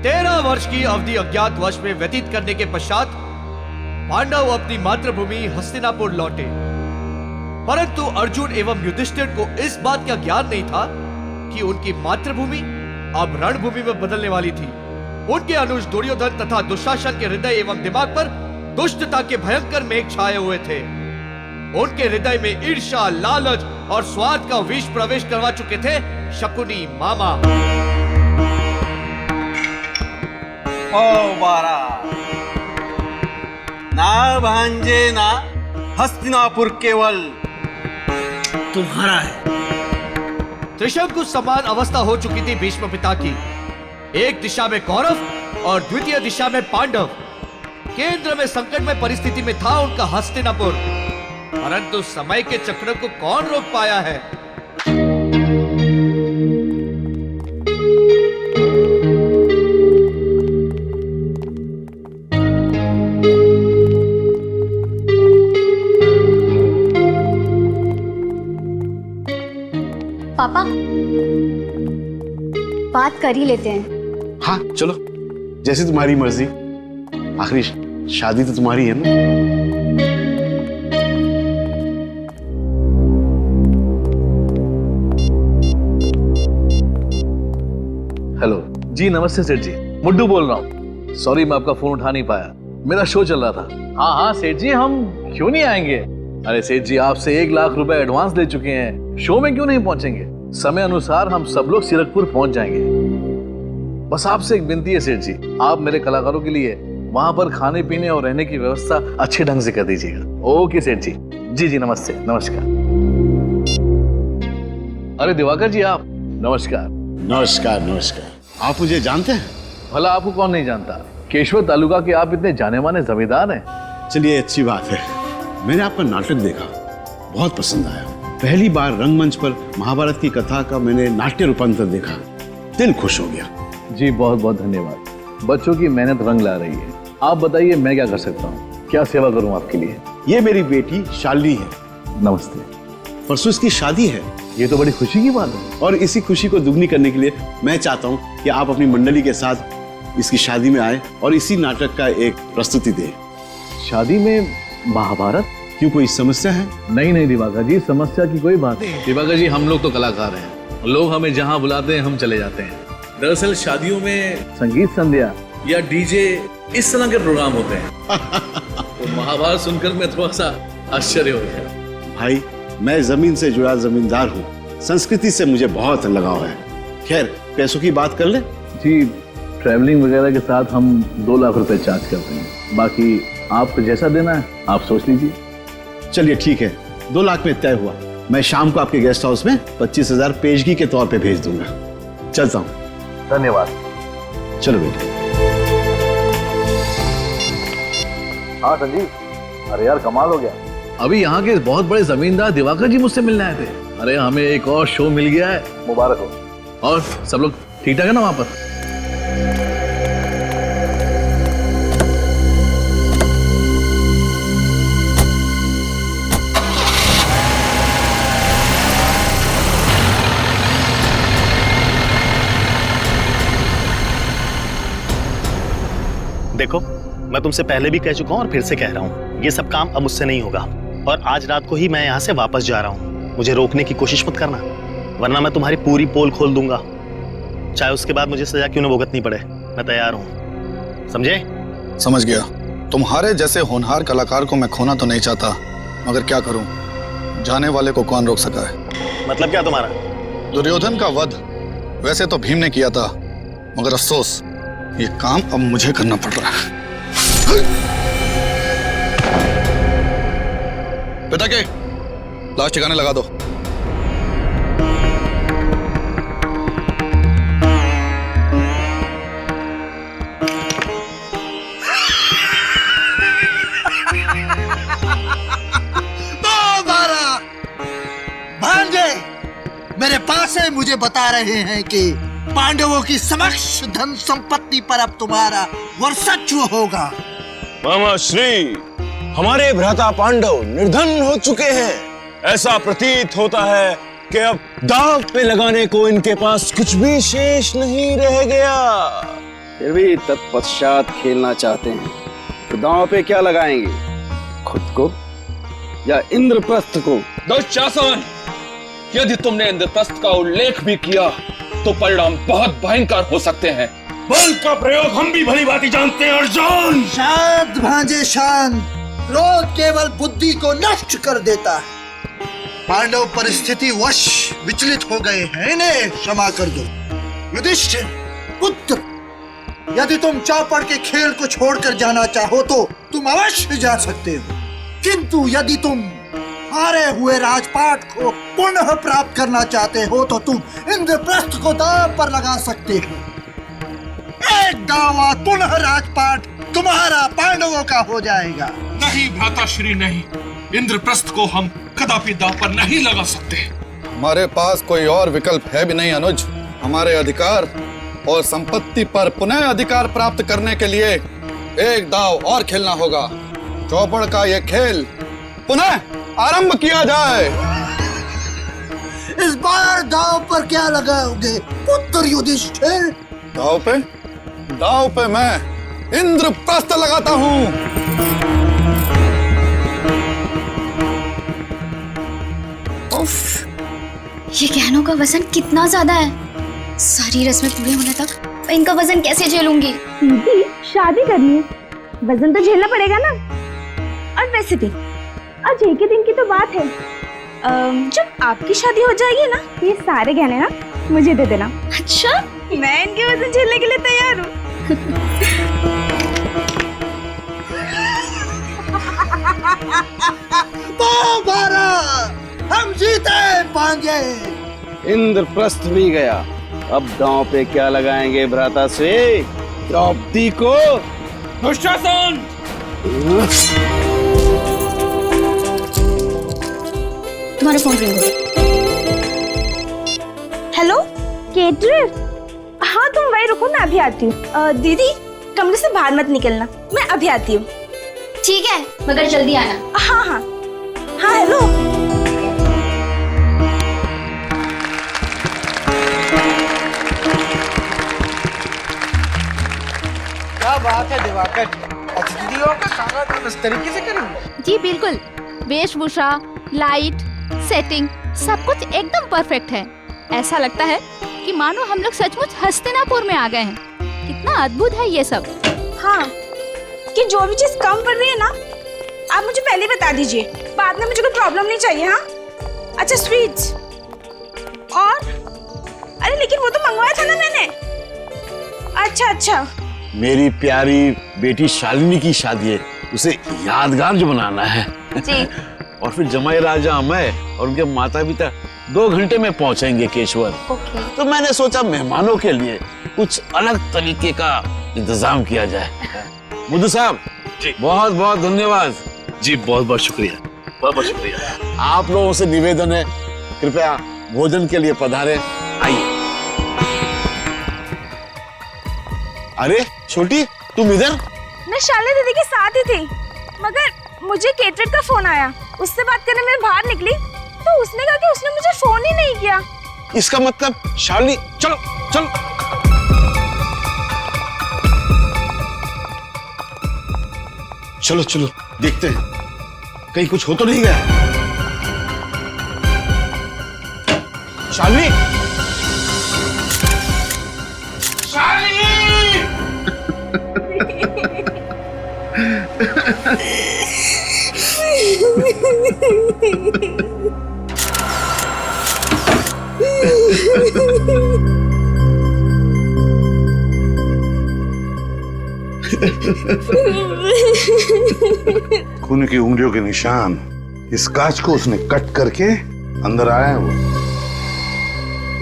13 वर्ष की अवधि अज्ञातवास में व्यतीत करने के पश्चात पांडव अपनी मातृभूमि हस्तिनापुर लौटे। परंतु अर्जुन एवं युधिष्ठिर को इस बात का ज्ञान नहीं था कि उनकी मातृभूमि अब रणभूमि में बदलने वाली थी। उनके अनुज दुर्योधन तथा दुशासन के हृदय एवं दिमाग पर दुष्टता के भयंकर मेघ छाए हुए थे। उनके हृदय में ईर्ष्या, लालच और स्वार्थ का विष प्रवेश करवा चुके थे शकुनी मामा। ओ बारा, ना भांजे ना हस्तिनापुर केवल तुम्हारा है। त्रिशंकु समान अवस्था हो चुकी थी भीष्म पिता की। एक दिशा में कौरव और द्वितीय दिशा में पांडव। केंद्र में संकटमय परिस्थिति में था उनका हस्तिनापुर, परंतु समय के चक्र को कौन रोक पाया है। पापा, बात कर ही लेते हैं। हाँ चलो, जैसी तुम्हारी मर्जी। आखिरी शादी तो तुम्हारी है ना। हेलो जी, नमस्ते सेठ जी, मुड्डू बोल रहा हूँ। सॉरी मैं आपका फोन उठा नहीं पाया, मेरा शो चल रहा था। हाँ हाँ सेठ जी, हम क्यों नहीं आएंगे। अरे सेठ जी, आपसे 1 लाख रुपए एडवांस ले चुके हैं, शो में क्यों नहीं पहुंचेंगे। समय अनुसार हम सब लोग सीरकपुर पहुंच जाएंगे। बस आपसे एक विनती है सेठ जी, आप मेरे कलाकारों के लिए वहां पर खाने पीने और रहने की व्यवस्था अच्छे ढंग से कर दीजिएगा। ओके सेठ जी। जी जी, नमस्ते, नमस्कार। अरे दिवाकर जी, आप नमस्कार। नमस्कार नमस्कार। आप मुझे जानते हैं? भला आपको कौन नहीं जानता, केशवर तालुका के आप इतने जाने माने जमींदार हैं। चलिए अच्छी बात है। मैंने आपका नाटक देखा, बहुत पसंद आया। पहली बार रंगमंच पर महाभारत की कथा का मैंने नाट्य रूपांतर देखा, दिल खुश हो गया। जी बहुत बहुत धन्यवाद। बच्चों की मेहनत रंग ला रही है। आप बताइए मैं क्या कर सकता हूँ, क्या सेवा करूँ आपके लिए। ये मेरी बेटी शालिनी है। नमस्ते। परसों इसकी शादी है। ये तो बड़ी खुशी की बात है। और इसी खुशी को दुगनी करने के लिए मैं चाहता हूँ कि आप अपनी मंडली के साथ इसकी शादी में आए और इसी नाटक का एक प्रस्तुति दें। शादी में महाभारत? क्यों, कोई समस्या है? नहीं नहीं दिवाकर जी, समस्या की कोई बात नहीं। दिवाकर जी, हम लोग तो कलाकार हैं, लोग हमें जहाँ बुलाते हैं हम चले जाते हैं। दरअसल शादियों में संगीत संध्या या डीजे इस तरह के प्रोग्राम होते हैं। तो महाभारत सुनकर मैं थोड़ा सा आश्चर्य हो गया। भाई, मैं जमीन से जुड़ा जमींदार हूँ, संस्कृति से मुझे बहुत लगाव है। खैर, पैसों की बात कर ले। जी, ट्रैवलिंग वगैरह के साथ हम 2 लाख रुपए चार्ज करते हैं, बाकी आपको जैसा देना है आप सोच लीजिए। चलिए ठीक है, 2 लाख में तय हुआ। मैं शाम को आपके गेस्ट हाउस में 25,000 पेशगी के तौर पे भेज दूंगा। चलता हूँ। धन्यवाद। चलो बेटे। हाँ संजीव, अरे यार कमाल हो गया। अभी यहाँ के बहुत बड़े जमींदार दिवाकर जी मुझसे मिलने आए थे। अरे हमें एक और शो मिल गया है, मुबारक हो। और सब लोग ठीक ठाक है ना वहां पर? देखो, मैं तुमसे पहले भी कह चुका हूँ और फिर से कह रहा हूँ, ये सब काम अब मुझसे नहीं होगा। और आज रात को ही मैं यहाँ से वापस जा रहा हूँ। मुझे रोकने की कोशिश मत करना, वरना मैं तुम्हारी पूरी पोल खोल दूंगा। चाहे उसके बाद मुझे सजा क्यों न भुगतनी पड़े, मैं तैयार हूँ। समझे? समझ गया। तुम्हारे जैसे होनहार कलाकार को मैं खोना तो नहीं चाहता, मगर क्या करूँ, जाने वाले को कौन रोक सका है। मतलब क्या तुम्हारा? दुर्योधन का वध वैसे तो भीम ने किया था, मगर अफसोस ये काम अब मुझे करना पड़ रहा है। पिता के लाश ठिकाने लगा दो। भांजे मेरे पास है, मुझे बता रहे हैं कि पांडवों की समक्ष धन संपत्ति पर अब तुम्हारा वर्चस्व होगा। मामा श्री, हमारे भ्राता पांडव निर्धन हो चुके हैं। ऐसा प्रतीत होता है कि अब दांव पे लगाने को इनके पास कुछ भी शेष नहीं रह गया। फिर भी तत्पश्चात खेलना चाहते हैं तो दांव पे क्या लगाएंगे, खुद को या इंद्रप्रस्थ को? दुशासन, यदि तुमने इंद्रप्रस्थ का उल्लेख भी किया तो परिणाम बहुत भयंकर हो सकते हैं। बल का प्रयोग हम भी भली भांति जानते हैं अर्जुन। शांत भांजे शांत। क्रोध केवल बुद्धि को नष्ट कर देता है। पांडव परिस्थिति वश विचलित हो गए हैं, इन्हें क्षमा कर दो। युधिष्ठिर पुत्र, यदि तुम चौपड़ के खेल को छोड़कर जाना चाहो तो तुम अवश्य जा सकते हो, किंतु यदि तुम हारे हुए राजपाट को पुनः प्राप्त करना चाहते हो तो तुम इंद्रप्रस्थ को दांव पर लगा सकते हो। एक दावा पुनः राजपाट तुम्हारा पांडवों का हो जाएगा। नहीं भ्राताश्री, नहीं, इंद्रप्रस्थ को हम कदापि दांव पर नहीं लगा सकते। हमारे पास कोई और विकल्प है भी नहीं अनुज। हमारे अधिकार और संपत्ति पर पुनः अधिकार प्राप्त करने के लिए एक दाव और खेलना होगा। चौपड़ का यह खेल पुनः आरंभ किया जाए। इस बार दाव पर क्या लगाओगे पुत्र युधिष्ठिर? दाव पे मैं इंद्रप्रस्थ लगाता हूँ। उफ, ये गहनों का वजन कितना ज्यादा है। सारी रस्में पूरे होने तक मैं इनका वजन कैसे झेलूंगी? दीदी, शादी करनी है, वजन तो झेलना पड़ेगा ना। और वैसे भी आज एक ही दिन की तो बात है। जब आपकी शादी हो जाएगी ना, ये सारे गहने ना मुझे दे देना। अच्छा, मैं इनके वजन झेलने के लिए तैयार हूँ। हम जीते पांडे। इंद्रप्रस्थ भी गया, अब दांव पे क्या लगाएंगे भ्राता से? द्रौपदी को? दुशासन, तुम्हारा फोन रिंग हो। हेलो केटरर, हाँ तुम वही रुको, मैं अभी आती हूँ। दीदी कमरे से बाहर मत निकलना, मैं अभी आती हूँ। ठीक है, मगर जल्दी आना। हाँ हाँ हाँ। हेलो, क्या बात है दिवाकर, अतिथियों का स्वागत इस तरीके से करेंगे? जी बिल्कुल, वेशभूषा, लाइट, सेटिंग, सब कुछ एकदम परफेक्ट है। ऐसा लगता है कि मानो हम लोग सचमुच हस्तिनापुर में आ गए हैं। कितना अद्भुत है ये सब। हाँ, कि जो भी चीज कम पड़ रही है ना, आप मुझे पहले बता दीजिए, बाद में मुझे कोई प्रॉब्लम नहीं चाहिए। हाँ अच्छा, स्वीट्स और अरे लेकिन वो तो मंगवाया था ना मैंने। अच्छा अच्छा, मेरी प्यारी बेटी शालिनी की शादी है, उसे यादगार जो बनाना है जी। और फिर जमाई राजा मैं और उनके माता पिता 2 घंटे में पहुंचेंगे केशवर। तो मैंने सोचा मेहमानों के लिए कुछ अलग तरीके का इंतजाम किया जाए। मुद्दू साहब जी, बहुत बहुत धन्यवाद। जी बहुत बहुत शुक्रिया, बहुत बहुत शुक्रिया। आप लोगों से निवेदन है, कृपया भोजन के लिए पधारें। आइए। अरे छोटी, तुम इधर? मैं शालिनी दीदी के साथ ही थी, मगर मुझे केटरर का फोन आया। उससे बात करने मैं बाहर निकली तो उसने कहा कि उसने मुझे फोन ही नहीं किया। इसका मतलब शालिनी, चलो चलो चलो चलो देखते हैं कहीं कुछ हो तो नहीं गया। शालिनी, खून की उंगलियों के निशान, इस कांच को उसने कट करके अंदर आया है। वो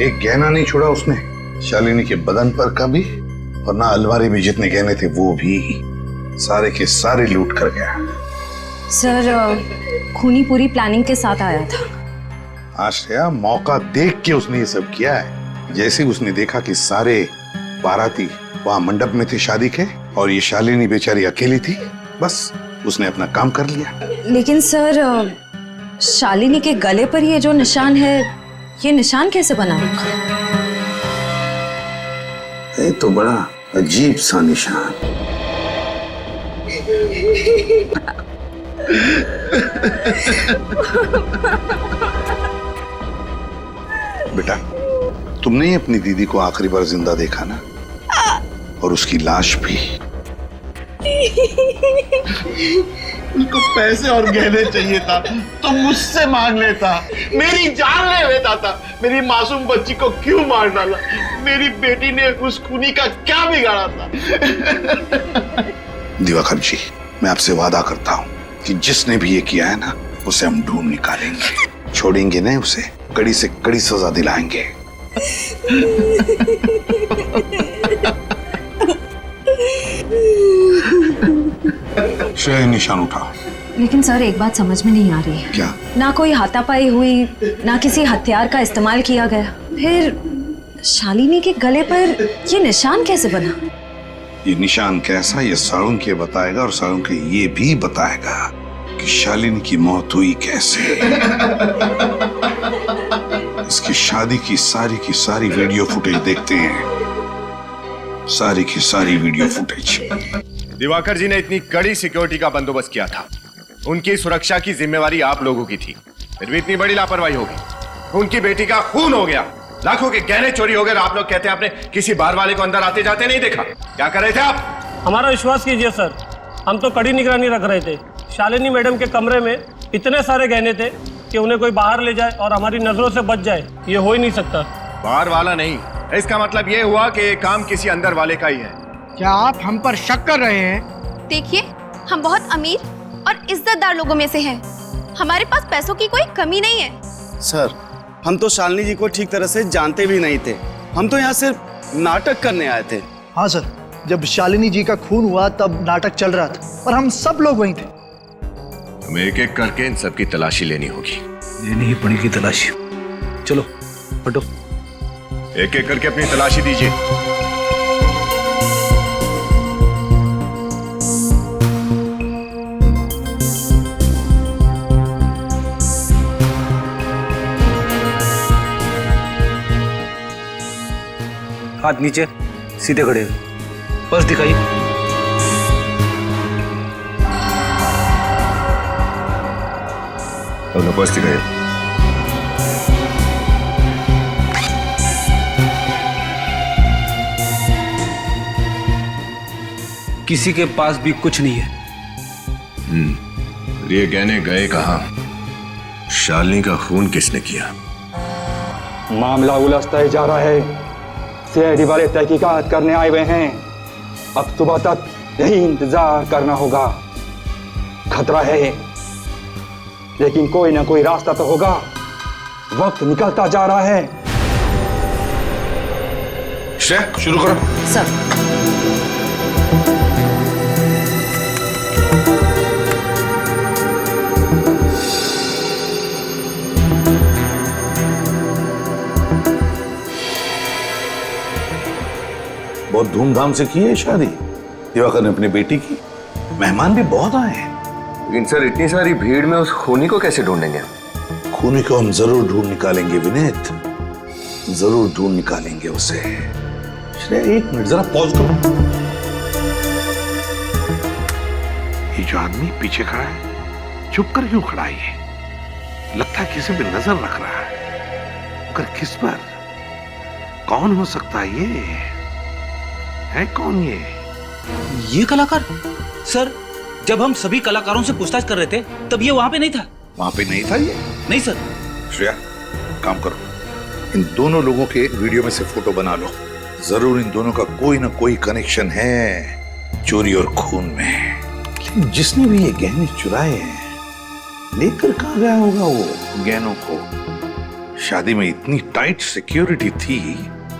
एक गहना नहीं छोड़ा उसने शालिनी के बदन पर का भी, और ना अलमारी में जितने गहने थे वो भी, सारे के सारे लूट कर गया। सर, खूनी पूरी प्लानिंग के साथ आया था। आश्रया, मौका देख के उसने ये सब किया है। जैसे उसने देखा कि सारे बाराती वहां मंडप में थे शादी के, और ये शालिनी बेचारी अकेली थी, बस उसने अपना काम कर लिया। लेकिन सर, शालिनी के गले पर ये जो निशान है, ये निशान कैसे बना? ये तो बड़ा अजीब सा निशान। बेटा, तुमने ही अपनी दीदी को आखिरी बार जिंदा देखा ना, और उसकी लाश भी। उनको पैसे और गहने चाहिए था तो मुझसे मांग लेता, मेरी जान ले लेता था। मेरी मासूम बच्ची को क्यों मार डाला? मेरी बेटी ने उस खूनी का क्या बिगाड़ा था? दिवाकर जी, मैं आपसे वादा करता हूँ कि जिसने भी ये किया है ना, उसे हम ढूंढ निकालेंगे, छोड़ेंगे नहीं उसे, कड़ी से कड़ी सजा दिलाएंगे। श्रेय, निशान उठा। लेकिन सर एक बात समझ में नहीं आ रही है। क्या? ना कोई हाथापाई हुई, ना किसी हथियार का इस्तेमाल किया गया, फिर शालिनी के गले पर ये निशान कैसे बना? ये निशान कैसा, ये साळुंके के बताएगा, और साळुंके के ये भी बताएगा कि शालिनी की मौत हुई कैसे। इसकी शादी की सारी वीडियो फुटेज देखते हैं, सारी की सारी वीडियो फुटेज। दिवाकर जी ने इतनी कड़ी सिक्योरिटी का बंदोबस्त किया था, उनकी सुरक्षा की जिम्मेवारी आप लोगों की थी, फिर भी इतनी बड़ी लापरवाही होगी। उनकी बेटी का खून हो गया, लाखों के गहने चोरी हो गए, आप लोग कहते हैं आपने किसी बार वाले को अंदर आते जाते नहीं देखा। क्या कर रहे थे आप? हमारा विश्वास कीजिए सर, हम तो कड़ी निगरानी रख रहे थे। शालिनी मैडम के कमरे में इतने सारे गहने थे कि उन्हें कोई बाहर ले जाए और हमारी नजरों से बच जाए, ये हो ही नहीं सकता। बाहर वाला नहीं, इसका मतलब ये हुआ कि ये काम किसी अंदर वाले का ही है। क्या आप हम पर शक कर रहे हैं? देखिए, हम बहुत अमीर और इज्जतदार लोगों में से हैं। हमारे पास पैसों की कोई कमी नहीं है। सर, हम तो शालिनी जी को ठीक तरह से जानते भी नहीं थे, हम तो यहाँ सिर्फ नाटक करने आए थे। हाँ सर, जब शालिनी जी का खून हुआ तब नाटक चल रहा था और हम सब लोग वहीं थे। हमें एक एक करके इन सबकी तलाशी लेनी होगी। लेनी ही पड़ेगी तलाशी। चलो हटो, एक एक करके अपनी तलाशी दीजिए। हाथ नीचे, सीधे खड़े, बस दिखाइए। बस दिखाइए। किसी के पास भी कुछ नहीं है। ये गहने गए कहाँ? शालिनी का खून किसने किया? मामला उलझता ही जा रहा है। सीआईडी वाले तहकीकात करने आए हुए हैं। अब सुबह तक यही इंतजार करना होगा। खतरा है, लेकिन कोई ना कोई रास्ता तो होगा। वक्त निकलता जा रहा है। श्रेय, शुरू करो। सर, बहुत धूमधाम से की है शादी दिवाकर ने अपनी बेटी की। मेहमान भी बहुत आए हैं। लेकिन सर, इतनी सारी भीड़ में उस खूनी को कैसे ढूंढेंगे? खूनी को हम जरूर ढूंढ निकालेंगे विनीत, जरूर ढूंढ निकालेंगे उसे। श्रेय, एक मिनट जरा पॉज करो। ये जो आदमी पीछे खड़ा है, चुप कर क्यों खड़ा है? ये लगता है किसी पे नजर रख रहा है, मगर किस पर? कौन हो सकता है ये? है कौन ये कलाकार? सर, जब हम सभी कलाकारों से पूछताछ कर रहे थे तब ये वहां पे नहीं था। वहां पे नहीं था ये? नहीं सर। श्रेया, काम करो, इन दोनों लोगों के वीडियो में से फोटो बना लो। जरूर इन दोनों का कोई ना कोई कनेक्शन है चोरी और खून में। लेकिन जिसने भी ये गहने चुराए हैं, लेकर कहां गया होगा वो गहनों को? शादी में इतनी टाइट सिक्योरिटी थी,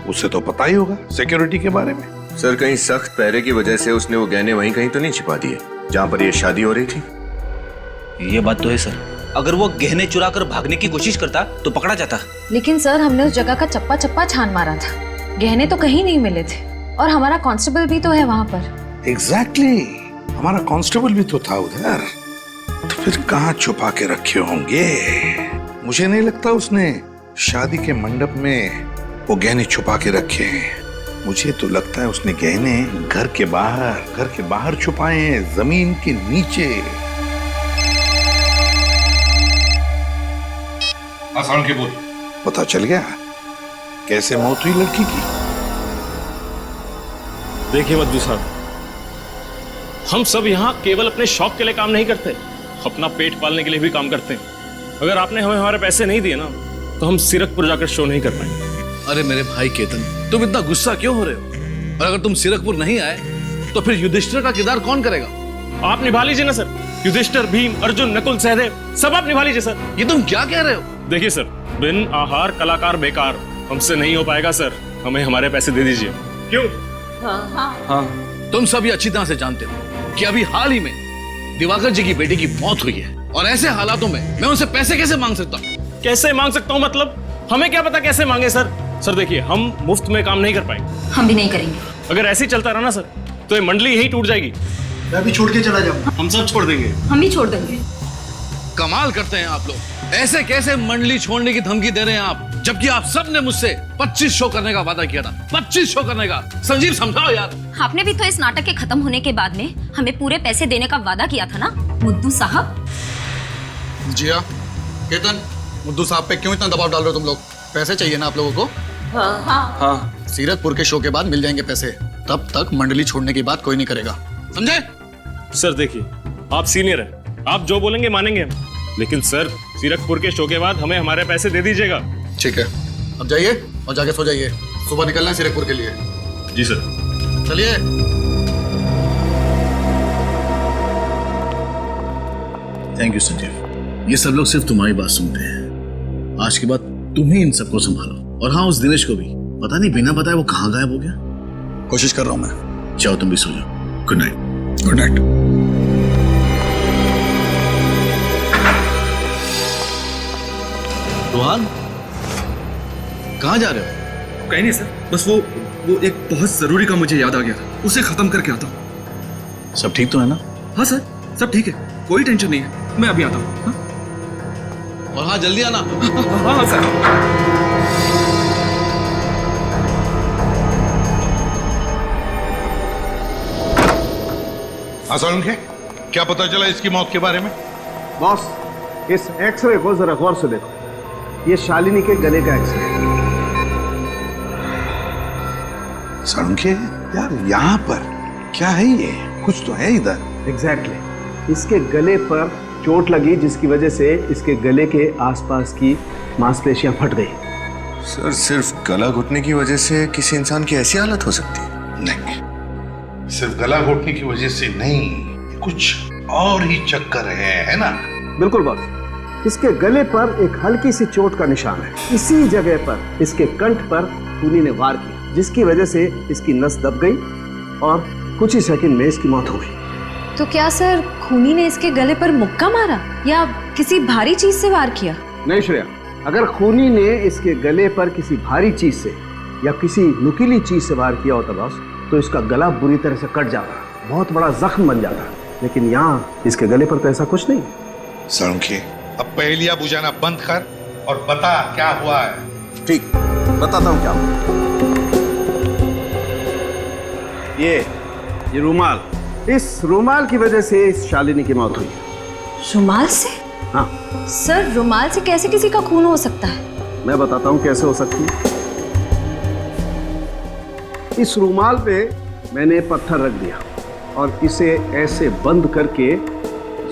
उसे तो पता ही होगा सिक्योरिटी के बारे में। सर, कहीं सख्त पहरे की वजह से उसने वो गहने वहीं कहीं तो नहीं छिपा दिए जहां पर ये शादी हो रही थी? ये बात तो है सर, अगर वो गहने चुरा कर भागने की कोशिश करता तो पकड़ा जाता। लेकिन सर, हमने उस जगह का चप्पा चप्पा छान मारा था, गहने तो कहीं नहीं मिले थे, और हमारा कांस्टेबल भी तो है वहां पर। एग्जैक्टली, हमारा कांस्टेबल भी तो था उधर। तो फिर कहां छुपा के रखे होंगे? मुझे नहीं लगता उसने शादी के मंडप में वो गहने छुपा के रखे हैं। मुझे तो लगता है उसने गहने घर के बाहर छुपाए हैं, जमीन के नीचे। आसान की बोल। पता चल गया कैसे मौत हुई लड़की की? देखिए मद्दू साहब, हम सब यहाँ केवल अपने शौक के लिए काम नहीं करते, अपना पेट पालने के लिए भी काम करते हैं। अगर आपने हमें हमारे पैसे नहीं दिए ना, तो हम सीरकपुर जाकर शो नहीं कर पाएंगे। अरे मेरे भाई केतन, तुम इतना गुस्सा क्यों हो रहे हो? और अगर तुम सीरकपुर नहीं आए तो फिर युधिष्ठिर का किरदार कौन करेगा? आप निभा लीजिए ना सर। युधिष्ठिर, भीम, अर्जुन, नकुल, सहदेव सब आप निभा लीजिए सर। ये तुम क्या कह रहे हो? देखिए सर, बिन आहार कलाकार बेकार, हमसे नहीं हो पाएगा सर। हमें हमारे पैसे दे दीजिए। क्यों? हाँ, तुम सब ये अच्छी तरह से जानते हो कि अभी हाल ही में दिवाकर जी की बेटी की मौत हुई है, और ऐसे हालातों में मैं उनसे पैसे कैसे मांग सकता हूँ? कैसे मांग सकता हूँ मतलब? हमें क्या पता कैसे मांगे सर। सर देखिए, हम मुफ्त में काम नहीं कर पाएंगे। हम भी नहीं करेंगे। अगर ऐसे ही चलता रहा ना सर, तो ये मंडली यही टूट जाएगी। मैं भी छोड़ के चला जाऊंगा। हम सब छोड़ देंगे। हम भी छोड़ देंगे। कमाल करते हैं आप लोग। ऐसे कैसे मंडली छोड़ने की धमकी दे रहे हैं आप, जबकि आप सब ने मुझसे 25 शो करने का वादा किया था। 25 शो करने का। संजीव, समझाओ यार। आपने भी तो इस नाटक के खत्म होने के बाद में हमें पूरे पैसे देने का वादा किया था ना मुद्दू साहब। जिया, केतन, मुद्दू साहब पे क्यों इतना दबाव डाल रहे हो तुम लोग? पैसे चाहिए ना आप लोगों को? हाँ। सीरतपुर के शो के बाद मिल जाएंगे पैसे, तब तक मंडली छोड़ने की बात कोई नहीं करेगा, समझे? सर देखिए, आप सीनियर हैं, आप जो बोलेंगे मानेंगे हम, लेकिन सर सीरकपुर के शो के बाद हमें हमारे पैसे दे दीजिएगा। ठीक है, अब जाइए और जाके सो जाइए, सुबह निकलना है सीरकपुर के लिए। जी सर। चलिए। थैंक यू संजीव, ये सब लोग सिर्फ तुम्हारी बात सुनते हैं। आज के बाद तुम ही इन सबको संभालो। और हाँ, उस दिनेश को भी पता नहीं बिना बताए वो कहाँ गायब हो गया। कोशिश कर रहा हूं मैं। जाओ तुम भी सो जाओ। Good night. Good night. Rohan, कहाँ जा रहे हो? कहीं नहीं सर, बस वो एक बहुत जरूरी काम मुझे याद आ गया था, उसे खत्म करके आता हूँ। सब ठीक तो है ना? हाँ सर, सब ठीक है, कोई टेंशन नहीं है। मैं अभी आता हूँ। हाँ? और हाँ, जल्दी आना। हाँ सर। आसान, क्या पता चला इसकी मौत के बारे में? बॉस, इस एक्सरे को जरा गौर से देखो। ये शालिनी के गले का एक्सरे है। सड़के यार, यहाँ पर क्या है? ये कुछ तो है इधर। एग्जैक्टली। इसके गले पर चोट लगी, जिसकी वजह से इसके गले के आसपास की मांसपेशियां फट गई। सर, सिर्फ गला घुटने की वजह से किसी इंसान की ऐसी हालत हो सकती है? नहीं, सिर्फ गला घोटने की वजह से नहीं, कुछ और ही चक्कर है ना? बिल्कुल बॉस, इसके गले पर एक हल्की सी चोट का निशान है। इसी जगह पर इसके कंठ पर खूनी ने वार किया, जिसकी वजह से इसकी नस दब गई और कुछ ही सेकंड में इसकी मौत हो गई। तो क्या सर खूनी ने इसके गले पर मुक्का मारा या किसी भारी चीज से वार किया? नहीं श्रेया, अगर खूनी ने इसके गले पर किसी भारी चीज से या किसी नुकीली चीज से वार किया होता बॉस, तो इसका गला बुरी तरह से कट जाता, बहुत बड़ा जख्म बन जाता। लेकिन यहाँ इसके गले पर तो ऐसा कुछ नहीं। सड़के, अब पहेलियां बुझाना बंद कर और बता क्या हुआ है। ठीक, बताता हूँ क्या हुआ। ये रूमाल, इस रूमाल की वजह से इस शालिनी की मौत हुई। रुमाल से? हाँ सर, रुमाल से कैसे किसी का खून हो सकता है? मैं बताता हूँ कैसे हो सकती है। इस रूमाल पे मैंने पत्थर रख दिया और इसे ऐसे बंद करके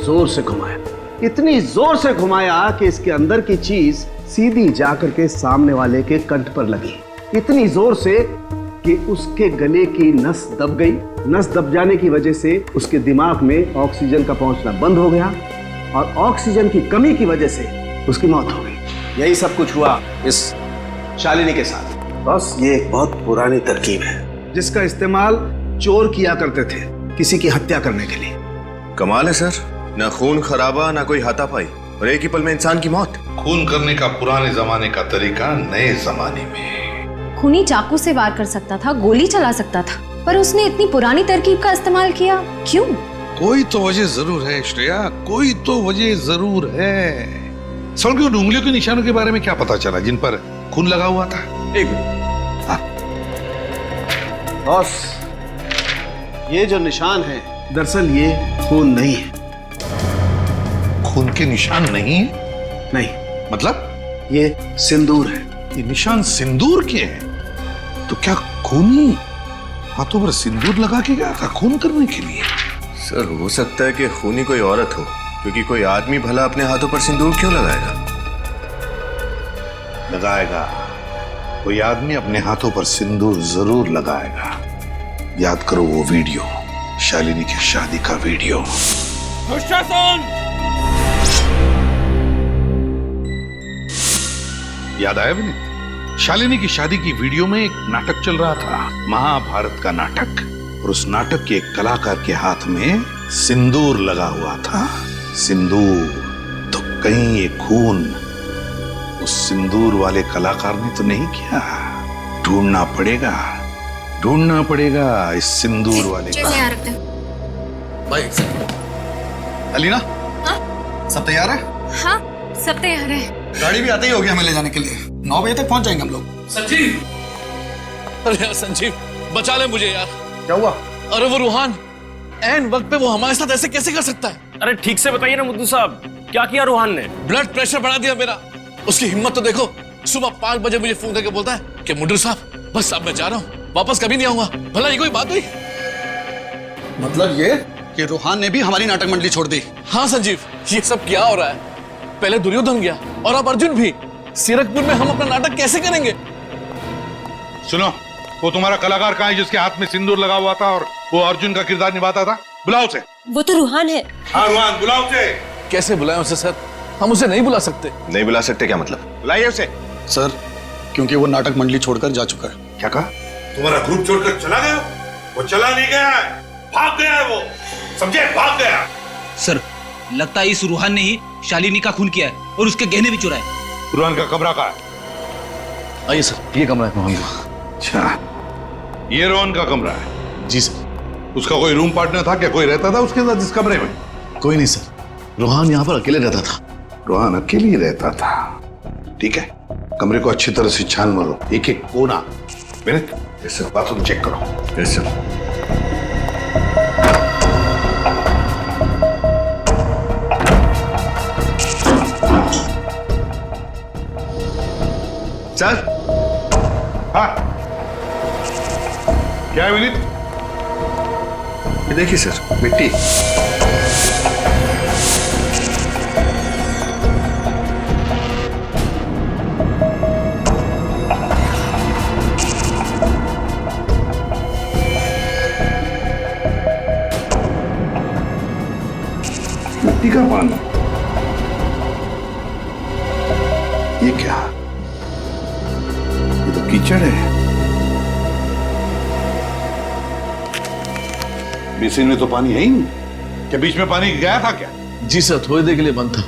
जोर से घुमाया। इतनी जोर से घुमाया कि इसके अंदर की चीज सीधी जाकर के सामने वाले के कंठ पर लगी। इतनी जोर से कि उसके गले की नस दब गई। नस दब जाने की वजह से उसके दिमाग में ऑक्सीजन का पहुंचना बंद हो गया और ऑक्सीजन की कमी की वजह से उसकी मौत हो गई। यही सब कुछ हुआ इस शालिनी के साथ। बस ये एक बहुत पुरानी तरकीब है जिसका इस्तेमाल चोर किया करते थे किसी की हत्या करने के लिए। कमाल है सर, ना खून खराबा ना कोई हाथापाई और एक ही पल में इंसान की मौत। खून करने का पुराने जमाने का तरीका नए जमाने में। खूनी चाकू से वार कर सकता था, गोली चला सकता था, पर उसने इतनी पुरानी तरकीब का इस्तेमाल किया, क्यों? कोई तो वजह जरूर है श्रेया, कोई तो वजह जरूर है। सड़कों और उंगलियों के निशानों के बारे में क्या पता चला जिन पर खून लगा हुआ था? एक मिनट। बॉस, ये जो निशान है दरअसल ये खून नहीं है। खून के निशान नहीं है? नहीं, मतलब? ये सिंदूर है। ये निशान सिंदूर के हैं? तो क्या खूनी हाथों पर सिंदूर लगा के गया था खून करने के लिए? सर, हो सकता है कि खूनी कोई औरत हो, क्योंकि कोई आदमी भला अपने हाथों पर सिंदूर क्यों लगाएगा? लगाएगा, कोई आदमी अपने हाथों पर सिंदूर जरूर लगाएगा। याद करो वो वीडियो, शालिनी की शादी का वीडियो। याद आया विनीत? शालिनी की शादी की वीडियो में एक नाटक चल रहा था, महाभारत का नाटक, और उस नाटक के एक कलाकार के हाथ में सिंदूर लगा हुआ था। सिंदूर, तो कहीं ये खून उस सिंदूर वाले कलाकार ने तो नहीं किया? ढूंढना पड़ेगा इस सिंदूर वाले का। भाई अलीना, सब तैयार है? हाँ, सब तैयार है। गाड़ी भी आते ही होगी हमें ले जाने के लिए। 9 बजे तक पहुंच जाएंगे हम लोग। संजीव, अरे यार संजीव, बचा ले मुझे यार। क्या हुआ? अरे वो रूहान ऐन वक्त पे वो हमारे साथ ऐसे कैसे कर सकता है? अरे ठीक से बताइए ना मुद्दू साहब, क्या किया रूहान ने? ब्लड प्रेशर बढ़ा दिया मेरा। उसकी हिम्मत तो देखो, सुबह 5 बजे मुझे फोन करके बोलता है कि मुद्दू साहब बस अब मैं जा रहा हूँ, वापस कभी नहीं आऊंगा। भला ये कोई बात हुई? मतलब ये कि रूहान ने भी हमारी नाटक मंडली छोड़ दी? हाँ संजीव, ये सब क्या हो रहा है? पहले दुर्योधन गया और अब अर्जुन भी। सीरकपुर में हम अपना नाटक कैसे करेंगे? सुनो, वो तुम्हारा कलाकार कहाँ है जिसके हाथ में सिंदूर लगा हुआ था और वो अर्जुन का किरदार निभाता था? बुलाओ उसे। वो तो रूहान है। हाँ रूहान, बुलाओ उसे। कैसे बुलाएं उसे सर? हम उसे नहीं बुला सकते। नहीं बुला सकते क्या मतलब? बुलाइए उसे। सर, क्योंकि वो नाटक मंडली छोड़कर जा चुका है। क्या कहा? तुम्हारा ग्रुप छोड़कर चला गया? वो चला नहीं गया है, भाग गया है वो, समझे? भाग गया। सर, लगता है इस रूहान ने ही शालिनी का खून किया है और उसके गहने भी चुराए। रूहान का कमरा कहाँ है? आइए सर, ये कमरा है रोहन का। अच्छा, ये रोहन का कमरा है? जी सर। उसका कोई रूम पार्टनर था क्या? कोई रहता था उसके साथ इस कमरे में? कोई नहीं सर, रोहन यहाँ पर अकेले रहता था। रोहन अकेले ही रहता था? ठीक है, कमरे को अच्छी तरह से छान मारो, एक एक कोना। विनीत, इस बाथरूम चेक करो। Yes sir. सर। हाँ, क्या है विनीत? ये देखिए सर, मिट्टी। मिट्टी का पानी? ये क्या? ये तो कीचड़ है। बेसिन में तो पानी है ही नहीं। क्या बीच में पानी गया था क्या? जी सर, थोड़ी देर के लिए बंद था।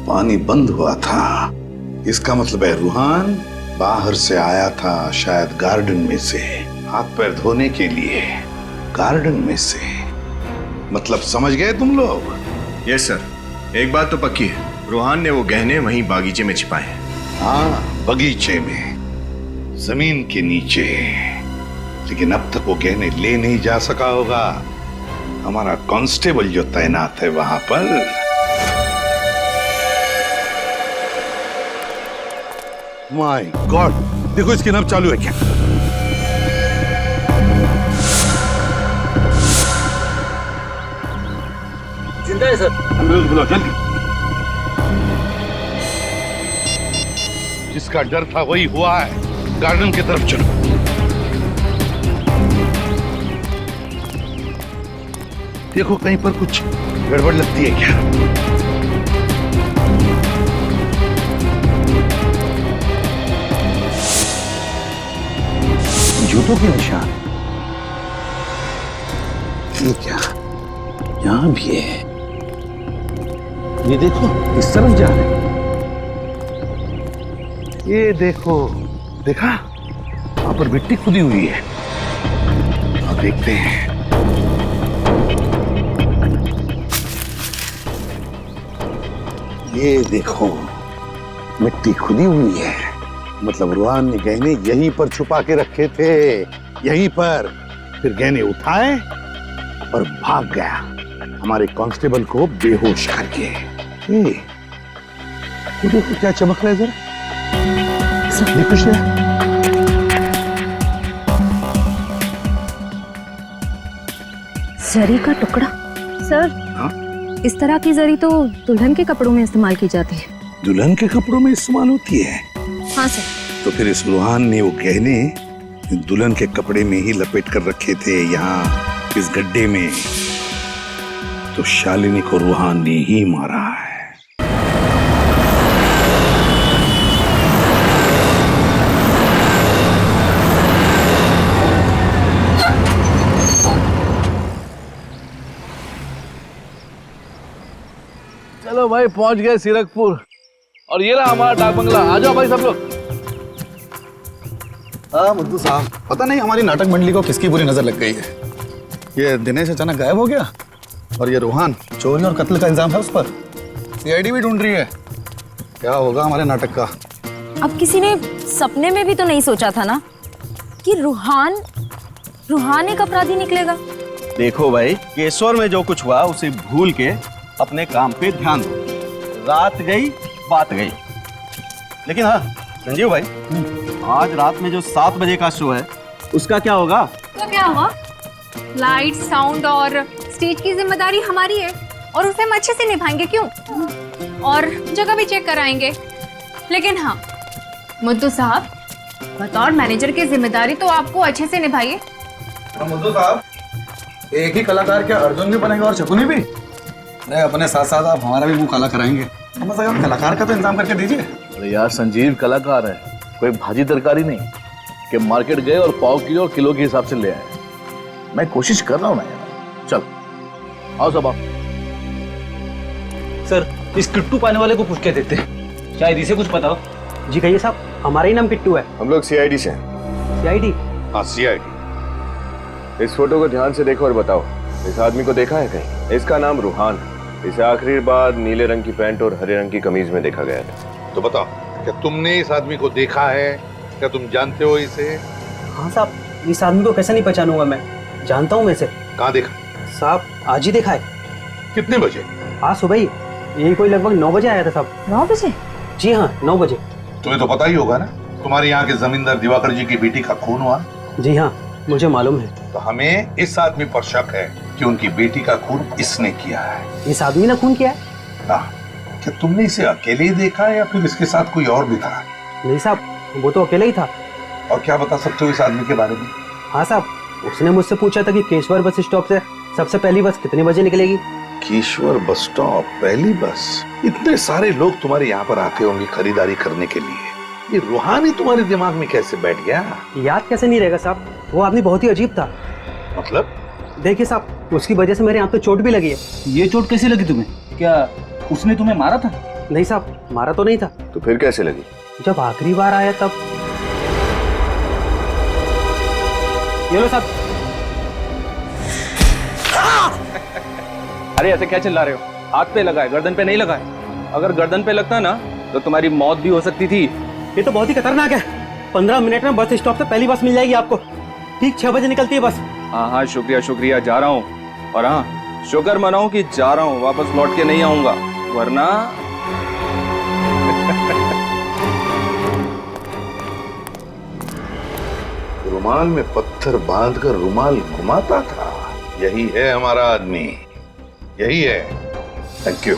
पानी बंद हुआ था, इसका मतलब है रूहान बाहर से आया था, शायद गार्डन में से, हाथ पैर धोने के लिए। गार्डन में से मतलब समझ गए तुम लोग? यस सर, एक बात तो पक्की है, रूहान ने वो गहने वहीं बागीचे में छिपाए हैं। हाँ, बगीचे में, जमीन के नीचे। लेकिन अब तक वो गहने ले नहीं जा सका होगा। हमारा कांस्टेबल जो तैनात है वहां पर। माय गॉड, देखो इसकी नब्ज चालू है क्या? जिंदा है सर। एम्बुलेंस बुलाओ जल्दी। जिसका डर था वही हुआ है। गार्डन की तरफ चलो। देखो कहीं पर कुछ गड़बड़ लगती है क्या? जूतों के निशान। ये क्या? यहां भी है। ये देखो, इस तरफ जा रहे हैं। ये देखो, देखा? वहां पर मिट्टी खुदी हुई है। अब देखते हैं। ये देखो, मिट्टी खुदी हुई है। मतलब रूहान ने गहने यहीं पर छुपा के रखे थे, यहीं पर। फिर गहने उठाए और भाग गया, हमारे कांस्टेबल को बेहोश करके। ये देखो क्या चमक रहा है जरा, ये कुछ नहीं। जरी का टुकड़ा सर। हाँ? इस तरह की जरी तो दुल्हन के कपड़ों में इस्तेमाल की जाती है। दुल्हन के कपड़ों में इस्तेमाल होती है? हाँ सर। तो फिर इस रूहान ने वो गहने दुल्हन के कपड़े में ही लपेट कर रखे थे यहाँ इस गड्ढे में, तो शालिनी को रूहान ने ही मारा है। चलो भाई, पहुंच गए सीरकपुर, और ये रहा हमारा डाक बंगला। आ जाओ भाई सब लोग। मुद्दू साहब, पता नहीं हमारी नाटक मंडली को किसकी बुरी नजर लग गई है। ये दिनेश अचानक गायब हो गया, और ये रूहान, चोरी और कत्ल का इल्जाम है उस पर। सीआईडी भी ढूंढ रही है। क्या होगा हमारे नाटक का? अब किसी ने सपने में भी तो नहीं सोचा था ना कि रूहान एक अपराधी निकलेगा। देखो भाई, केशवर में जो कुछ हुआ उसे भूल के अपने काम पे ध्यान दो। रात गई बात गई। लेकिन हाँ संजीव भाई, आज रात में जो 7 बजे का शो है उसका क्या होगा? तो क्या होगा? लाइट, साउंड और स्टेज की जिम्मेदारी हमारी है, और उसे हम अच्छे से निभाएंगे। क्यों? और जगह भी चेक कराएंगे। लेकिन हाँ मुद्दू साहब, बतौर मैनेजर की जिम्मेदारी तो आपको अच्छे से निभाइए। मुद्दू साहब, एक ही कलाकार क्या अर्जुन भी बनेगा और शकुनी भी? नहीं, अपने साथ साथ आप हमारा भी मुंह काला कराएंगे। कम से कम कलाकार का तो इंतजाम करके दीजिए। अरे यार, संजीव कलाकार है, कोई भाजी तरकारी नहीं कि मार्केट गए और पाव किलो और किलो के हिसाब से ले आए। मैं कोशिश कर रहा हूँ ना यार। चल आओ सब आओ। सर, इस किट्टू पाने वाले को पूछ के देते हैं, शायद इसे कुछ पता हो। जी कहिए साहब, हमारा ही नाम किट्टू है। हम लोग सीआईडी से हैं। सीआईडी? हाँ सीआईडी। इस फोटो को ध्यान से देखो और बताओ, इस आदमी को देखा है कहीं? इसका नाम रूहान है। इसे आखिरी बार नीले रंग की पैंट और हरे रंग की कमीज में देखा गया था। तो बताओ, क्या तुमने इस आदमी को देखा है? क्या तुम जानते हो इसे? हाँ साहब, इस आदमी को कैसे नहीं पहचानूंगा मैं, जानता हूँ मैं इसे। कहाँ देखा? साहब आज ही देखा है। कितने बजे? आज सुबह ही, यही कोई लगभग 9 बजे आया था साहब। 9 बजे? जी हाँ 9 बजे। तुम्हें तो पता ही होगा ना, तुम्हारे यहाँ के जमींदार दिवाकर जी की बेटी का खून हुआ। जी हाँ मुझे मालूम है। तो हमें इस आदमी पर शक है कि उनकी बेटी का खून इसने किया है। इस आदमी ने खून किया है? हाँ। क्या तुमने इसे अकेले ही देखा है या फिर इसके साथ कोई और भी था? नहीं साहब, वो तो अकेला ही था। और क्या बता सकते हो इस आदमी के बारे में? हाँ साहब, उसने मुझसे पूछा था कि केशवर बस स्टॉप से सबसे पहली बस कितने बजे निकलेगी। केशवर बस स्टॉप पहली बस? इतने सारे लोग तुम्हारे यहाँ पर आते होंगे खरीदारी करने के लिए, ये रूहानी तुम्हारे दिमाग में कैसे बैठ गया? याद कैसे नहीं रहेगा साहब, वो आदमी बहुत ही अजीब था। मतलब? देखिए साहब, उसकी वजह से मेरे यहाँ पे चोट भी लगी है। ये चोट कैसे लगी तुम्हें? क्या उसने तुम्हें मारा था? नहीं साहब, मारा तो नहीं था। तो फिर कैसे लगी? जब आखिरी बार आया तब। ये लो साहब। अरे ऐसे क्या चिल्ला रहे हो? हाथ पे लगा है, गर्दन पे नहीं लगा है। अगर गर्दन पे लगता ना तो तुम्हारी मौत भी हो सकती थी। ये तो बहुत ही खतरनाक है। 15 मिनट में बस स्टॉप से पहली बस मिल जाएगी आपको। ठीक 6 बजे निकलती है बस। हाँ हाँ शुक्रिया शुक्रिया, जा रहा हूँ। और हाँ, शुक्र मनाओ कि जा रहा हूँ, वापस लौट के नहीं आऊंगा, वरना रुमाल में पत्थर बांधकर रुमाल घुमाता था। यही है हमारा आदमी, यही है। Thank you.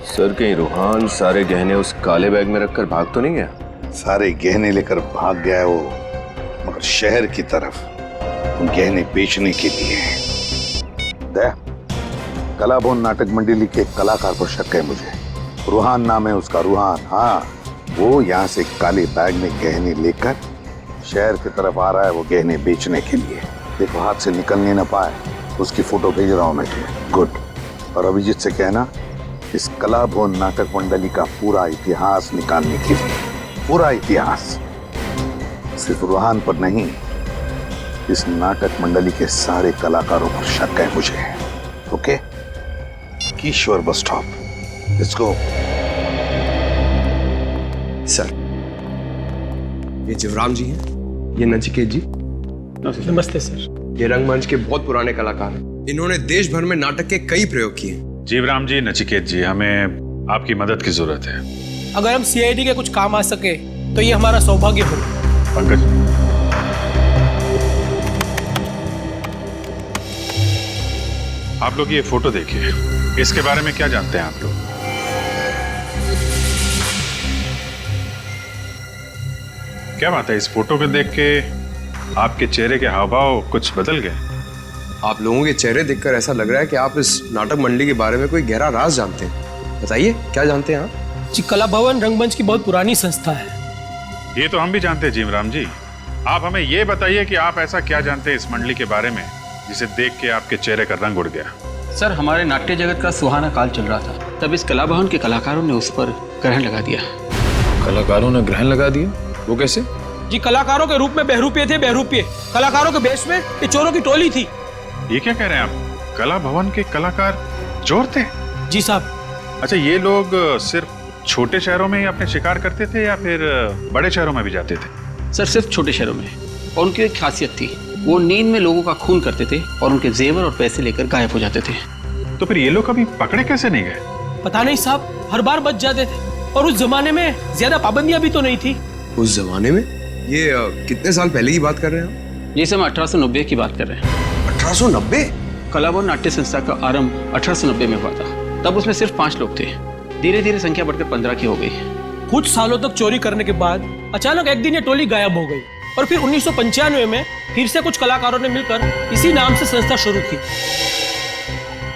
सर, कहीं रूहान सारे गहने उस काले बैग में रखकर भाग तो नहीं गया? सारे गहने लेकर भाग गया है वो, मगर शहर की तरफ गहने बेचने के लिए। कलाभवन नाटक मंडली के कलाकार पर शक है मुझे। रूहान नाम है उसका, रूहान। हाँ, वो यहाँ से काले बैग में गहने लेकर शहर की तरफ आ रहा है, वो गहने बेचने के लिए। देखो हाथ से निकलने न पाए, उसकी फोटो भेज रहा हूँ मैं तुम्हें। गुड। और अभिजीत से कहना इस कलाभवन नाटक मंडली का पूरा इतिहास निकालने के लिए, पूरा इतिहास, सिर्फ रूहान पर नहीं, इस नाटक मंडली के सारे कलाकारों पर शक है मुझे। Okay? Keshwar bus stop, let's go. Sir, ये शिवराम जी हैं, ये नचिकेत जी, नमस्ते सर। ये रंगमंच के बहुत पुराने कलाकार हैं। इन्होंने देश भर में नाटक के कई प्रयोग किए। जीवराम जी, नचिकेत जी, हमें आपकी मदद की जरूरत है। अगर हम सीआईडी के कुछ काम आ सके तो ये हमारा सौभाग्य हो। पंकज, आप लोग ये फोटो देखिए, इसके बारे में क्या जानते हैं आप लोग? क्या बात है, इस फोटो को देख के आपके चेहरे के हाव भाव कुछ बदल गए? आप लोगों के चेहरे देखकर ऐसा लग रहा है कि आप इस नाटक मंडली के बारे में कोई गहरा राज जानते हैं। बताइए, क्या जानते हैं आप? जी, कला भवन रंगमंच की बहुत पुरानी संस्था है। ये तो हम भी जानते हैं जीवराम जी। आप हमें ये बताइए कि आप ऐसा क्या जानते हैं इस मंडली के बारे में जिसे देख के आपके चेहरे का रंग उड़ गया? सर, हमारे नाट्य जगत का सुहाना काल चल रहा था, तब इस कला भवन के कलाकारों ने उस पर ग्रहण लगा दिया। कलाकारों ने ग्रहण लगा दिया? वो कैसे? जी, कलाकारों के रूप में बहरूपिये थे, बहरूपिये। कलाकारों के बेस में ये चोरों की टोली थी। ये क्या कह रहे हैं आप? कला भवन के कलाकार चोर थे? जी साहब। अच्छा, ये लोग सिर्फ छोटे शहरों में ही अपने शिकार करते थे या फिर बड़े शहरों में भी जाते थे? सर, सिर्फ छोटे शहरों में। और उनकी एक खासियत थी, वो नींद में लोगों का खून करते थे और उनके जेवर और पैसे लेकर गायब हो जाते थे। तो फिर ये लोग कभी पकड़े कैसे नहीं गए? पता नहीं साहब, हर बार बच जाते थे। और उस जमाने में ज्यादा पाबंदियां भी तो नहीं थी। उस जमाने में? ये कितने साल पहले की बात कर रहे हैं आप? जी, हम 1890 की बात कर रहे हैं। 1890? कला भवन नाट्य संस्था का आरंभ 1890 में हुआ था। तब उसमें सिर्फ 5 लोग थे। धीरे धीरे संख्या बढ़कर 15 की हो गई। कुछ सालों तक चोरी करने के बाद अचानक एक दिन ये टोली गायब हो गई और फिर 1995 में फिर से कुछ कलाकारों ने मिलकर इसी नाम से संस्था शुरू की।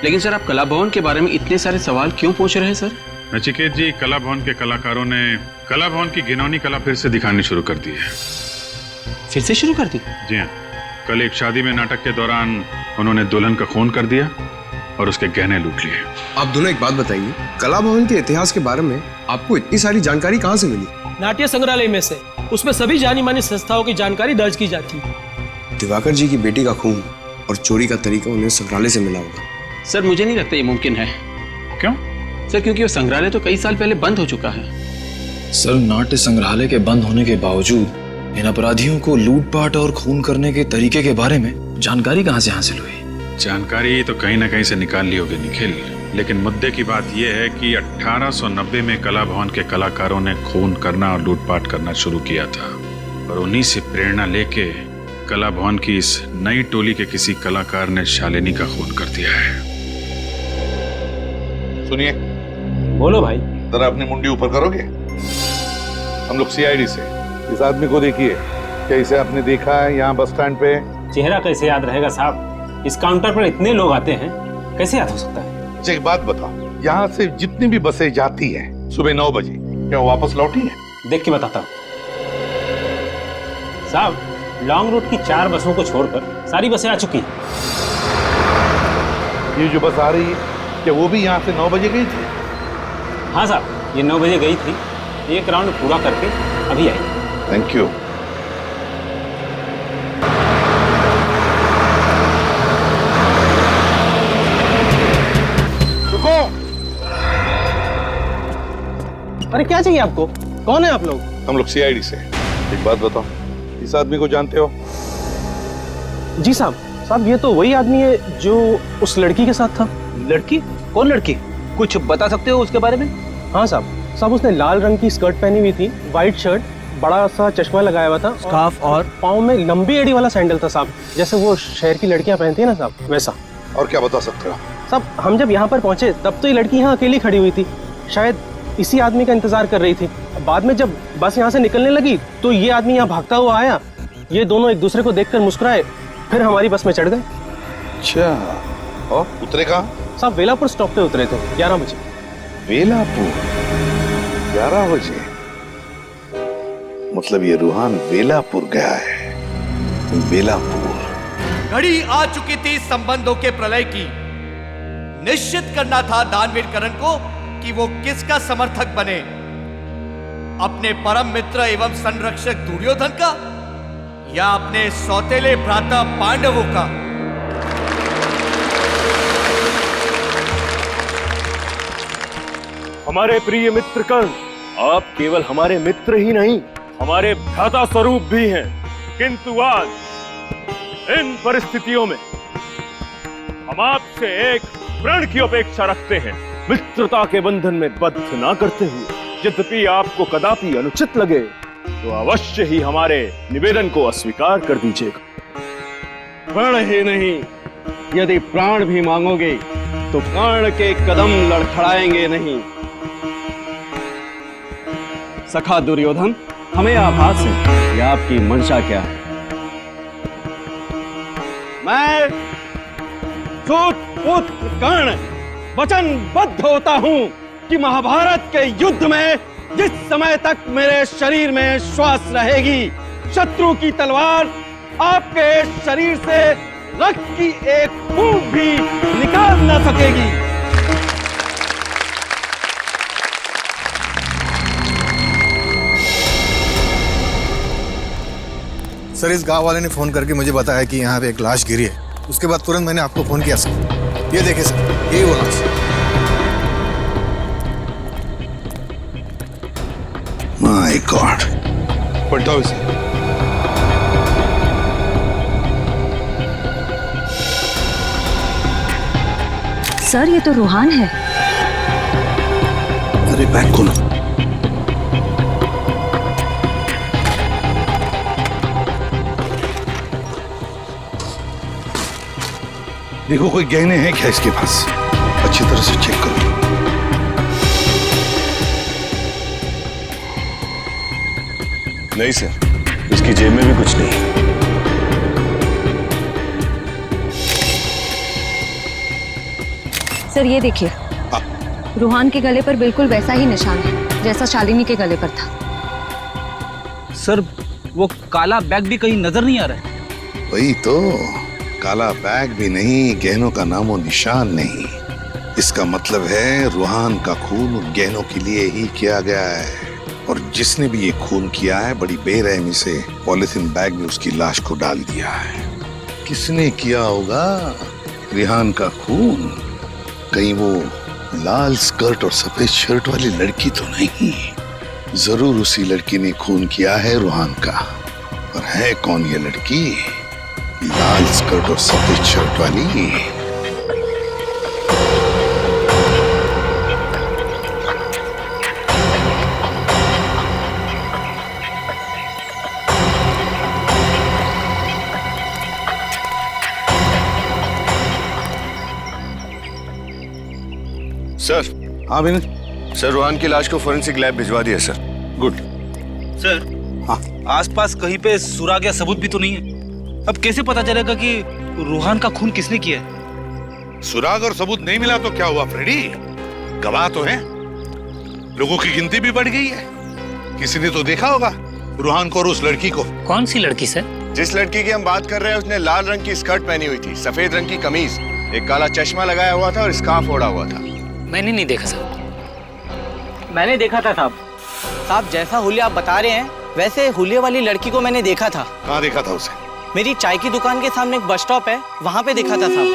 लेकिन सर, आप कला भवन के बारे में इतने सारे सवाल क्यों पूछ रहे हैं सर? नचिकेत जी, कला भवन के कलाकारों ने कला भवन की घिनौनी कला फिर से दिखानी शुरू कर दी है। फिर से शुरू कर दी? जी हाँ। कल एक शादी में नाटक के दौरान उन्होंने दुल्हन का खून कर दिया और उसके गहने लूट लिए। आप दोनों एक बात बताइए, कला भवन के इतिहास के बारे में आपको इतनी सारी जानकारी कहाँ से मिली? नाट्य संग्रहालय में से। उसमें सभी जानी मानी संस्थाओं की जानकारी दर्ज की जाती है। दिवाकर जी की बेटी का खून और चोरी का तरीका उन्हें संग्रहालय से मिला होगा। सर, मुझे नहीं लगता ये मुमकिन है। क्यों? सर, क्योंकि वो संग्रहालय तो कई साल पहले बंद हो चुका है। सर, नाट्य संग्रहालय के बंद होने के बावजूद इन अपराधियों को लूटपाट और खून करने के तरीके के बारे में जानकारी कहाँ से हासिल हुई? जानकारी तो कहीं ना कहीं से निकाल ली होगी निखिल, लेकिन मुद्दे की बात यह है कि 1890 में कला भवन के कलाकारों ने खून करना और लूटपाट करना शुरू किया था और उन्हीं से प्रेरणा लेके कला भवन की इस नई टोली के किसी कलाकार ने शालिनी का खून कर दिया है। सुनिए। बोलो भाई। जरा अपनी मुंडी ऊपर करोगे? हम लोग सीआईडी से। इस आदमी को देखिए, क्या इसे आपने देखा है यहाँ बस स्टैंड पे? चेहरा कैसे याद रहेगा साहब? इस काउंटर पर इतने लोग आते हैं, कैसे याद हो सकता है? अच्छा, एक बात बताओ, यहाँ से जितनी भी बसें जाती हैं सुबह 9 बजे, क्या वो वापस लौटी है? देख के बताता हूँ साहब। लॉन्ग रूट की 4 बसों को छोड़कर सारी बसें आ चुकी हैं। ये जो बस आ रही है, क्या वो भी यहाँ से 9 बजे गई थी? हाँ साहब, ये 9 बजे गई थी। एक राउंड पूरा करके अभी आई। Thank you. रुको। अरे क्या चाहिए आपको? कौन है आप लोग? हम लोग सीआईडी से। एक बात बताओ, इस आदमी को जानते हो? जी साहब, ये तो वही आदमी है जो उस लड़की के साथ था। लड़की? कौन लड़की? कुछ बता सकते हो उसके बारे में? हाँ साहब, उसने लाल रंग की स्कर्ट पहनी हुई थी, व्हाइट शर्ट, बड़ा सा चश्मा लगाया हुआ था, स्कार्फ और पाँव में लंबी एड़ी वाला सैंडल था साहब, जैसे वो शहर की लड़कियां पहनती है ना साहब, वैसा। और क्या बता सकते हो? साहब, हम जब यहाँ पर पहुंचे तब तो ये लड़की यहाँ अकेली खड़ी हुई थी, शायद इसी आदमी का इंतजार कर रही थी। बाद में जब बस यहाँ से निकलने लगी तो ये आदमी यहाँ भागता हुआ आया, ये दोनों एक दूसरे को देखकर मुस्कुराए, फिर हमारी बस में चढ़ गए। अच्छा, और उतरे कहाँ? साहब, वेलापुर स्टॉप पे उतरे थे 11 बजे। वेलापुर 11 बजे? मतलब ये रूहान वेलापुर गया है। वेलापुर। घड़ी आ चुकी थी संबंधों के प्रलय की। निश्चित करना था दानवीर करण को कि वो किसका समर्थक बने, अपने परम मित्र एवं संरक्षक दुर्योधन का या अपने सौतेले भ्राता पांडवों का। हमारे प्रिय मित्र कर्ण, आप केवल हमारे मित्र ही नहीं, हमारे भ्राता स्वरूप भी हैं। किंतु आज इन परिस्थितियों में हम आपसे एक प्रण की अपेक्षा रखते हैं। मित्रता के बंधन में बद्ध ना करते हुए, यद्यपि आपको कदापि अनुचित लगे तो अवश्य ही हमारे निवेदन को अस्वीकार कर दीजिएगा। प्रण ही नहीं, यदि प्राण भी मांगोगे तो कर्ण के कदम लड़खड़ाएंगे नहीं। सखा दुर्योधन, हमें आभास है कि आपकी मंशा क्या है। मैं सूतपुत्र कर्ण वचनबद्ध होता हूं कि महाभारत के युद्ध में जिस समय तक मेरे शरीर में श्वास रहेगी, शत्रु की तलवार आपके शरीर से रक्त की एक बूंद भी निकाल न सकेगी। सर, इस गांव वाले ने फोन करके मुझे बताया कि यहाँ पे एक लाश गिरी है। उसके बाद तुरंत मैंने आपको फोन किया सर। ये देखिए सर, यही वो लाश। माय गॉड, पलटाओ इसे। सर, ये तो रूहान है। अरे बैग खोलो। देखो कोई गहने हैं क्या इसके पास, अच्छी तरह से चेक करो। नहीं सर, इसकी जेब में भी कुछ नहीं। सर, ये देखिए, रूहान के गले पर बिल्कुल वैसा ही निशान है जैसा शालिनी के गले पर था। सर, वो काला बैग भी कहीं नजर नहीं आ रहा है। वही तो, काला बैग भी नहीं, गहनों का नामो निशान नहीं। इसका मतलब है रूहान का खून उन गहनों के लिए ही किया गया है, और जिसने भी ये खून किया है बड़ी बेरहमी से पॉलिथीन बैग में उसकी लाश को डाल दिया है। किसने किया होगा रिहान का खून? कहीं वो लाल स्कर्ट और सफेद शर्ट वाली लड़की तो नहीं? जरूर उसी लड़की ने खून किया है रूहान का। और है कौन ये लड़की, लाल स्कर्ट और सफेद शर्ट वाली? सर। हाँ विनय। सर, रूहान की लाश को फोरेंसिक लैब भिजवा दिया सर। गुड। सर, हाँ, आसपास कहीं पे सुराग या सबूत भी तो नहीं है। अब कैसे पता चलेगा कि रूहान का खून किसने किया है? सुराग और सबूत नहीं मिला तो क्या हुआ फ्रेडी? गवाह तो हैं, लोगों की गिनती भी बढ़ गई है। किसी ने तो देखा होगा रूहान को और उस लड़की को। कौन सी लड़की सर? जिस लड़की की हम बात कर रहे हैं उसने लाल रंग की स्कर्ट पहनी हुई थी, सफेद रंग की कमीज, एक काला चश्मा लगाया हुआ था और स्कार्फ ओढ़ा हुआ था। मैंने नहीं देखा सर। मैंने देखा था साहब। साहब, जैसा हुलिया आप बता रहे हैं वैसे हुलिया वाली लड़की को मैंने देखा था। कहाँ देखा था उसे? मेरी चाय की दुकान के सामने एक बस स्टॉप है, वहां पे देखा था साहब।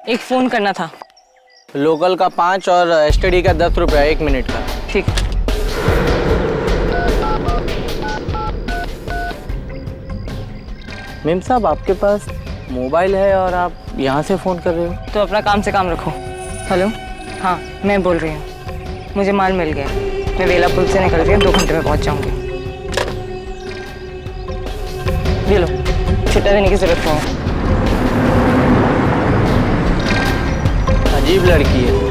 एक फोन करना था। लोकल का 5 और एसटीडी का 10 रुपया 1 मिनट का। ठीक। मेम साहब, आपके पास मोबाइल है और आप यहाँ से फ़ोन कर रहे हो? तो अपना काम से काम रखो। हेलो, हाँ मैं बोल रही हूँ। मुझे माल मिल गया, मैं वेला पुल से निकल के 2 घंटे में पहुँच जाऊँगी। ये लो, छुट्टा देने की जरूरत नहीं है। अजीब लड़की है।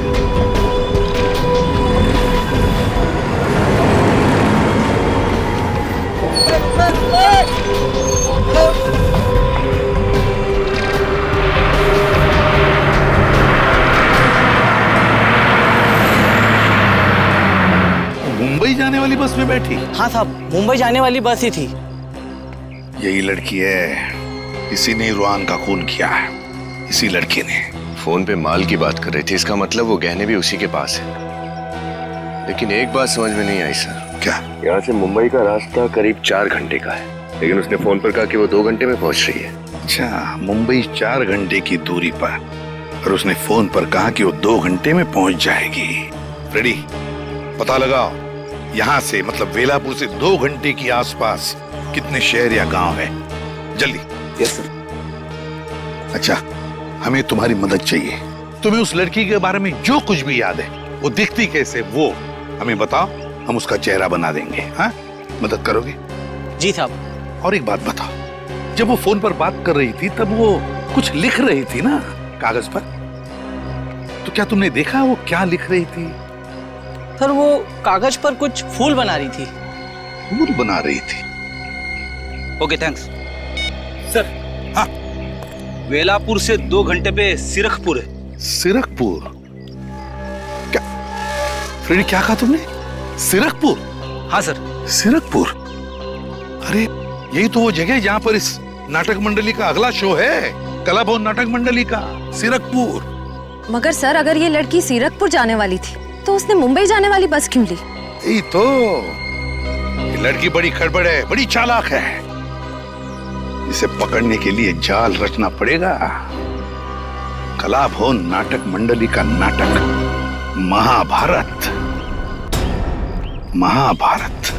मुंबई जाने वाली बस में बैठी? हाँ साहब, मुंबई जाने वाली बस ही थी। यही लड़की है, इसी ने रूहान का खून किया है, इसी लड़की ने। फोन पे माल की बात कर रही थी, इसका मतलब वो गहने भी उसी के पास है। लेकिन एक बात समझ में नहीं आई सर। क्या? यहाँ से मुंबई का रास्ता करीब 4 घंटे का है, लेकिन उसने फोन पर कहा कि वो 2 घंटे में पहुंच रही है। अच्छा, मुंबई 4 घंटे की दूरी पर, और उसने फोन पर कहा कि वो 2 घंटे में पहुंच जाएगी। फ्रेडी, पता लगाओ यहाँ से मतलब वेलापुर से 2 घंटे की आसपास कितने शहर या गांव है। जल्दी। Yes sir. अच्छा, हमें तुम्हारी मदद चाहिए। तुम्हें उस लड़की के बारे में जो कुछ भी याद है, वो दिखती कैसे, वो हमें बताओ, हम उसका चेहरा बना देंगे। हाँ, मदद करोगे? जी साहब। और एक बात बताओ, जब वो फोन पर बात कर रही थी तब वो कुछ लिख रही थी ना कागज पर, तो क्या तुमने देखा वो क्या लिख रही थी? सर वो कागज पर कुछ फूल बना रही थी। फूल बना रही थी? Okay thanks sir. हाँ, वेलापुर से 2 घंटे पे सिरखपुर है। सिरखपुर? क्या फ्रेडी, क्या कहा तुमने? सिरखपुर? हाँ सर। सिरखपुर? अरे यही तो वो जगह जहां पर इस नाटक मंडली का अगला शो है, कला भवन नाटक मंडली का। सिरखपुर। मगर सर, अगर ये लड़की सीरकपुर जाने वाली थी तो उसने मुंबई जाने वाली बस क्यों ली? यही तो, ये लड़की बड़ी खड़बड़ है, बड़ी चालाक है। इसे पकड़ने के लिए जाल रचना पड़ेगा। कला भवन नाटक मंडली का नाटक महाभारत। महाभारत